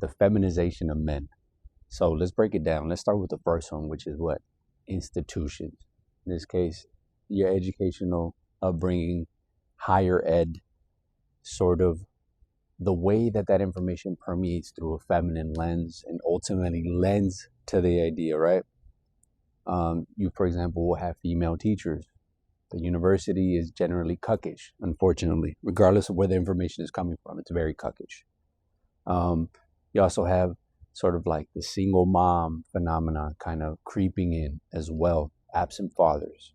the feminization of men. So let's break it down. Let's start with the first one, which is what? Institutions. In this case, your educational upbringing, higher ed, sort of the way that that information permeates through a feminine lens and ultimately lends to the idea, right? You, for example, will have female teachers. The university is generally cuckish, unfortunately, regardless of where the information is coming from. It's very cuckish. You also have sort of like the single mom phenomenon kind of creeping in as well, absent fathers,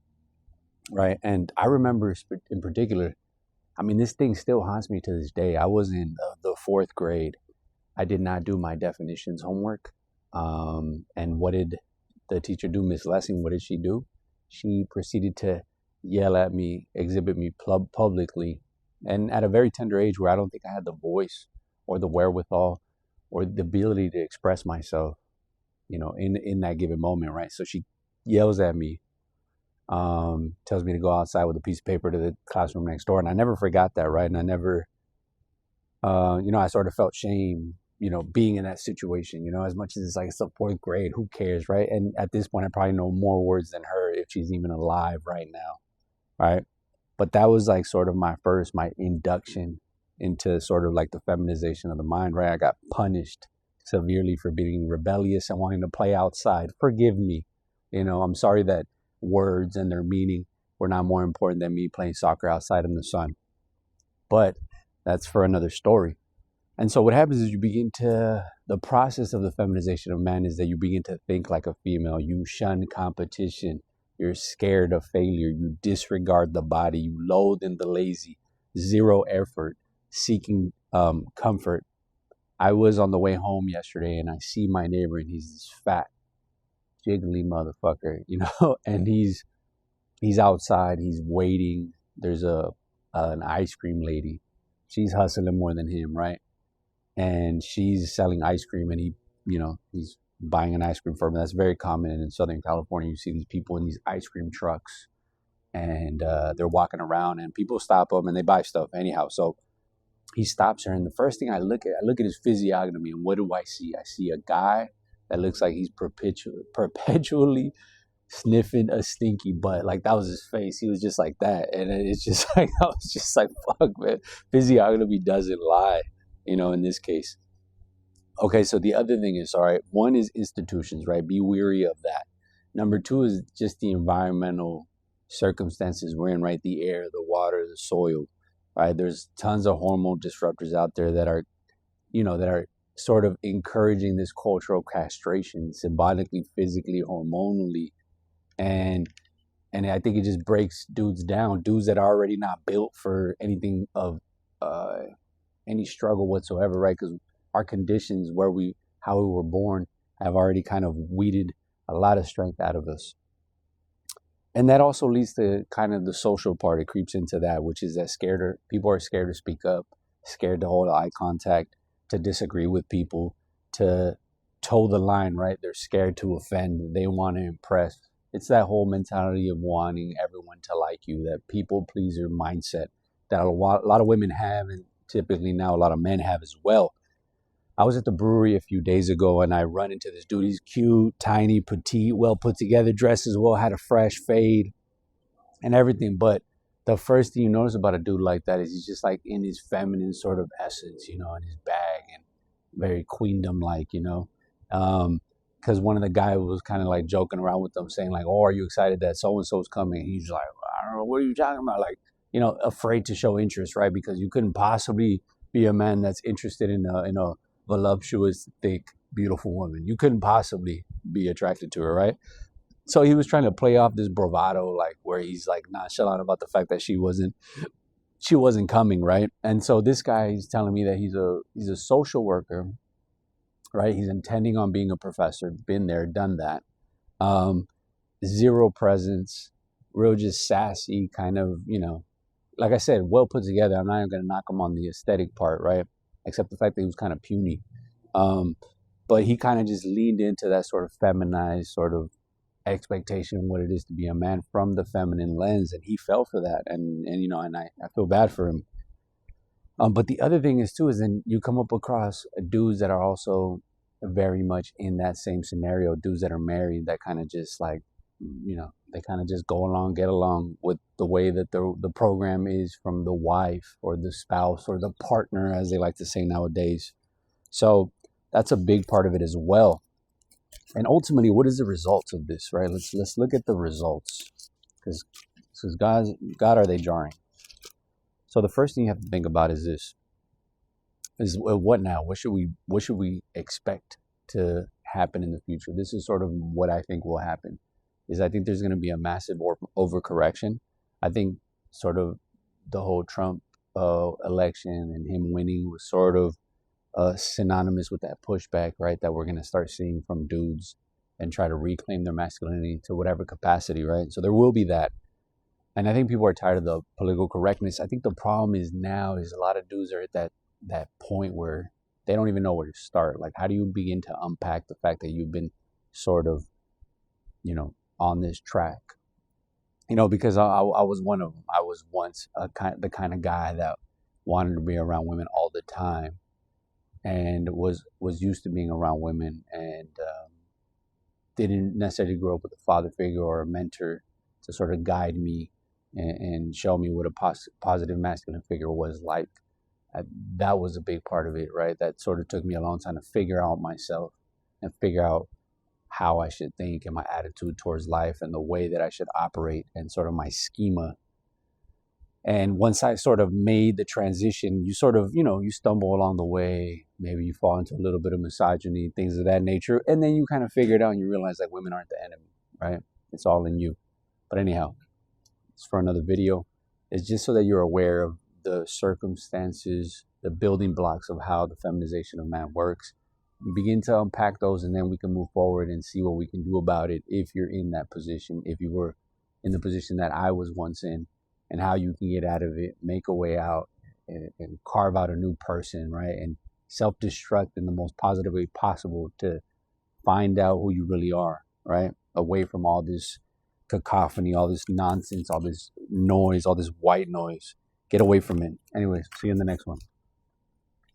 right? And I remember in particular, I mean, this thing still haunts me to this day. I was in the fourth grade. I did not do my definitions homework. And what did the teacher do, Miss Lessing? What did she do? She proceeded to yell at me, exhibit me publicly, and at a very tender age where I don't think I had the voice or the wherewithal or the ability to express myself, in that given moment, right? So she yells at me, tells me to go outside with a piece of paper to the classroom next door. And I never forgot that, right? And I never, I sort of felt shame, being in that situation, as much as it's like it's the fourth grade, who cares, right? And at this point, I probably know more words than her if she's even alive right now, right? But that was like sort of my induction into sort of like the feminization of the mind, right? I got punished severely for being rebellious and wanting to play outside. Forgive me. I'm sorry that words and their meaning were not more important than me playing soccer outside in the sun. But that's for another story. And so what happens is the process of the feminization of man is that you begin to think like a female. You shun competition. You're scared of failure. You disregard the body. You loathe in the lazy. Zero effort, seeking comfort. I was on the way home yesterday and I see my neighbor and he's this fat, jiggly motherfucker, and he's outside, he's waiting. There's an ice cream lady. She's hustling more than him, right? And she's selling ice cream and he's buying an ice cream from her. That's very common in Southern California. You see these people in these ice cream trucks and they're walking around and people stop them and they buy stuff anyhow. So he stops her and the first thing I look at his physiognomy and what do I see? I see a guy that looks like he's perpetually sniffing a stinky butt. Like that was his face. He was just like that. And it's just like, I was just like, fuck, man. Physiognomy doesn't lie, in this case. Okay, so the other thing is, all right, one is institutions, right? Be weary of that. Number two is just the environmental circumstances we're in, right? The air, the water, the soil, right? There's tons of hormone disruptors out there that are sort of encouraging this cultural castration, symbolically, physically, hormonally. And I think it just breaks dudes down, dudes that are already not built for anything of any struggle whatsoever, right? Because our conditions, how we were born, have already kind of weeded a lot of strength out of us. And that also leads to kind of the social part. It creeps into that, which is that people are scared to speak up, scared to hold eye contact, to disagree with people, to toe the line, right? They're scared to offend. They want to impress. It's that whole mentality of wanting everyone to like you, that people pleaser mindset that a lot of women have, and typically now a lot of men have as well. I was at the brewery a few days ago and I run into this dude. He's cute, tiny, petite, well put together, dresses well, had a fresh fade and everything. But the first thing you notice about a dude like that is he's just like in his feminine sort of essence, in his bag and very queendom-like, because one of the guys was kind of like joking around with them saying like, oh, are you excited that so-and-so is coming? And he's like, I don't know, what are you talking about? Like, afraid to show interest, right? Because you couldn't possibly be a man that's interested in a voluptuous, thick, beautiful woman. You couldn't possibly be attracted to her, right? So he was trying to play off this bravado, like where he's like nonchalant about the fact that she wasn't coming, right? And so this guy, he's telling me that he's a social worker, right? He's intending on being a professor, been there, done that. Zero presence, real just sassy, kind of, like I said, well put together. I'm not even going to knock him on the aesthetic part, right? Except the fact that he was kind of puny. But he kind of just leaned into that sort of feminized sort of expectation of what it is to be a man from the feminine lens. And he fell for that. And I feel bad for him. But the other thing is too is then you come up across dudes that are also very much in that same scenario. Dudes that are married that kind of just like, they kind of just go along, get along with the way that the program is from the wife or the spouse or the partner, as they like to say nowadays. So that's a big part of it as well. And ultimately, what is the results of this, right? Let's look at the results, because God, are they jarring? So the first thing you have to think about is this: is what now? What should we expect to happen in the future? This is sort of what I think will happen. Is I think there's going to be a massive overcorrection. I think sort of the whole Trump election and him winning was sort of synonymous with that pushback, right? That we're going to start seeing from dudes and try to reclaim their masculinity to whatever capacity, right? So there will be that. And I think people are tired of the political correctness. I think the problem is now is a lot of dudes are at that point where they don't even know where to start. Like, how do you begin to unpack the fact that you've been sort of, on this track? Because I was one of them. I was once the kind of guy that wanted to be around women all the time, and was used to being around women, and didn't necessarily grow up with a father figure or a mentor to sort of guide me and show me what a positive masculine figure was like. That was a big part of it, right? That sort of took me a long time to figure out myself and figure out how I should think and my attitude towards life and the way that I should operate and sort of my schema. And once I sort of made the transition, you sort of, you stumble along the way. Maybe you fall into a little bit of misogyny, things of that nature. And then you kind of figure it out and you realize that women aren't the enemy, right? It's all in you. But anyhow, it's for another video. It's just so that you're aware of the circumstances, the building blocks of how the feminization of man works. You begin to unpack those, and then we can move forward and see what we can do about it if you're in that position, if you were in the position that I was once in, and how you can get out of it, make a way out, and carve out a new person, right? And self-destruct in the most positive way possible to find out who you really are, right? Away from all this cacophony, all this nonsense, all this noise, all this white noise. Get away from it. Anyways, see you in the next one.